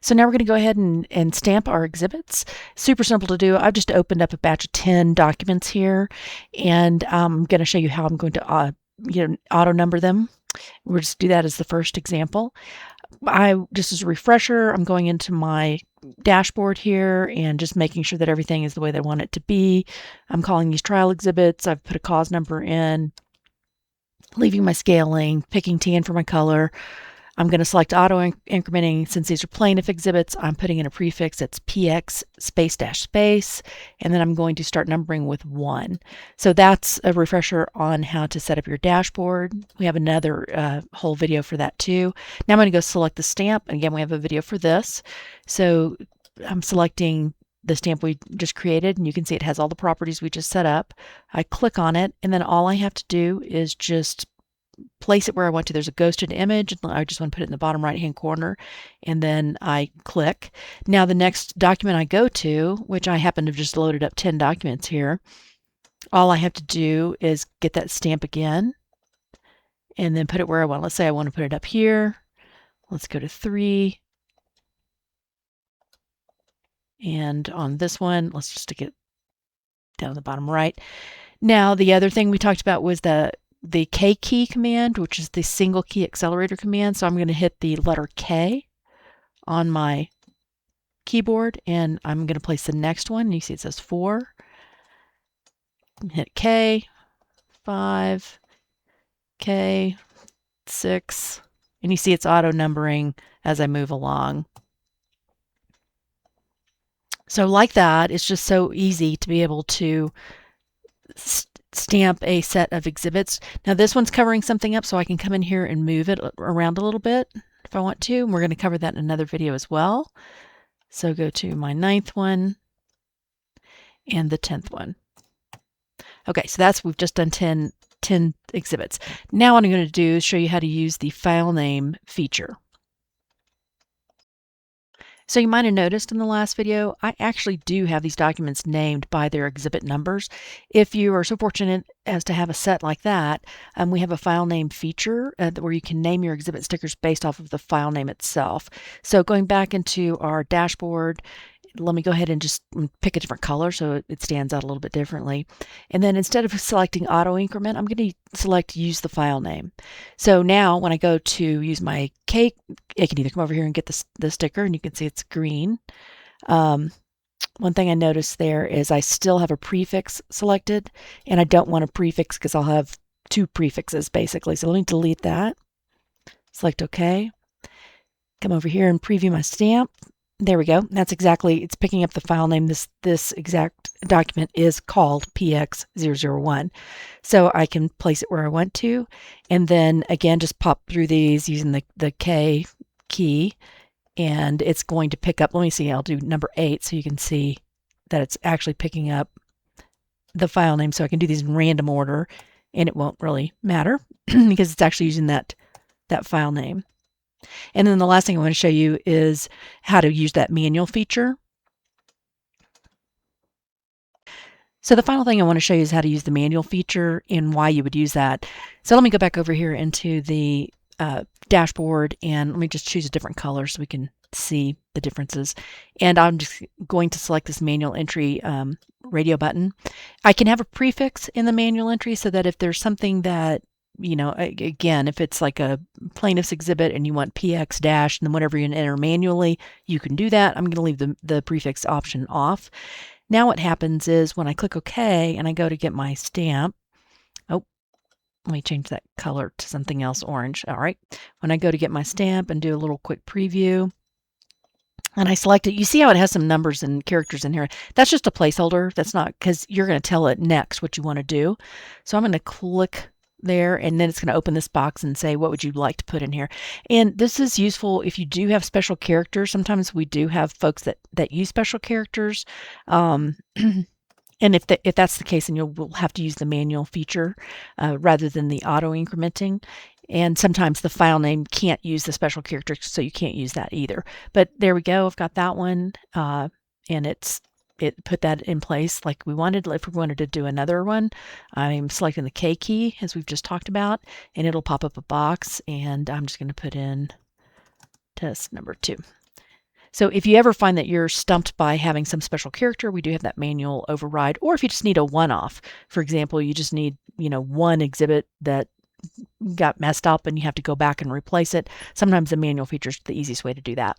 So now we're going to go ahead and stamp our exhibits. Super simple to do. I've just opened up a batch of 10 documents here, and I'm going to show you how I'm going to auto number them. We'll just do that as the first example. Just as a refresher, I'm going into my dashboard here and just making sure that everything is the way that I want it to be. I'm calling these trial exhibits. I've put a cause number in, leaving my scaling, picking tan for my color. I'm going to select auto-incrementing. Since these are plaintiff exhibits, I'm putting in a prefix that's PX space dash space, and then I'm going to start numbering with 1. So that's a refresher on how to set up your dashboard. We have another whole video for that too. Now I'm going to go select the stamp. And again, we have a video for this. So I'm selecting the stamp we just created, and you can see it has all the properties we just set up. I click on it, and then all I have to do is just place it where I want to. There's a ghosted image. I just want to put it in the bottom right hand corner, and then I click. Now the next document I go to, which I happen to have just loaded up 10 documents here, all I have to do is get that stamp again and then put it where I want. Let's say I want to put it up here. Let's go to 3. And on this one, let's just stick it down the bottom right. Now the other thing we talked about was the K key command, which is the single key accelerator command. So I'm going to hit the letter K on my keyboard, and I'm going to place the next one. You see it says 4. Hit K, 5, K, 6, and you see it's auto numbering as I move along. So like that, it's just so easy to be able to stamp a set of exhibits. Now this one's covering something up, so I can come in here and move it around a little bit if I want to. And we're going to cover that in another video as well. So go to my 9th one and the 10th one. Okay, so we've just done 10 exhibits. Now what I'm going to do is show you how to use the file name feature. So you might have noticed in the last video, I actually do have these documents named by their exhibit numbers. If you are so fortunate as to have a set like that, we have a file name feature where you can name your exhibit stickers based off of the file name itself. So going back into our dashboard, let me go ahead and just pick a different color so it stands out a little bit differently. And then instead of selecting auto increment, I'm going to select use the file name. So now when I go to use my K, I can either come over here and get the sticker, and you can see it's green. One thing I noticed there is I still have a prefix selected, and I don't want a prefix because I'll have 2 prefixes basically. So let me delete that. Select OK. Come over here and preview my stamp. There we go. That's exactly, it's picking up the file name. This exact document is called PX001. So I can place it where I want to. And then again, just pop through these using the K key, and it's going to pick up, let me see, I'll do number 8 so you can see that it's actually picking up the file name. So I can do these in random order, and it won't really matter because it's actually using that file name. And then the last thing I want to show you is how to use that manual feature. So the final thing I want to show you is how to use the manual feature and why you would use that. So let me go back over here into the dashboard, and let me just choose a different color so we can see the differences. And I'm just going to select this manual entry radio button. I can have a prefix in the manual entry so that if there's something that, you know, again, if it's like a plaintiff's exhibit and you want PX dash and then whatever you enter manually, you can do that. I'm going to leave the prefix option off. Now what happens is when I click OK and I go to get my stamp, oh, let me change that color to something else, orange. All right. When I go to get my stamp and do a little quick preview, and I select it, you see how it has some numbers and characters in here. That's just a placeholder. That's not, because you're going to tell it next what you want to do. So I'm going to click there, and then it's going to open this box and say, what would you like to put in here? And this is useful if you do have special characters. Sometimes we do have folks that use special characters. And if that's the case, then you'll have to use the manual feature rather than the auto incrementing. And sometimes the file name can't use the special character, so you can't use that either. But there we go. I've got that one, and it put that in place like we wanted. If we wanted to do another one, I'm selecting the K key as we've just talked about, and it'll pop up a box, and I'm just going to put in test number 2. So if you ever find that you're stumped by having some special character, we do have that manual override. Or if you just need a one-off, for example, you just need, one exhibit that got messed up and you have to go back and replace it. Sometimes the manual feature is the easiest way to do that.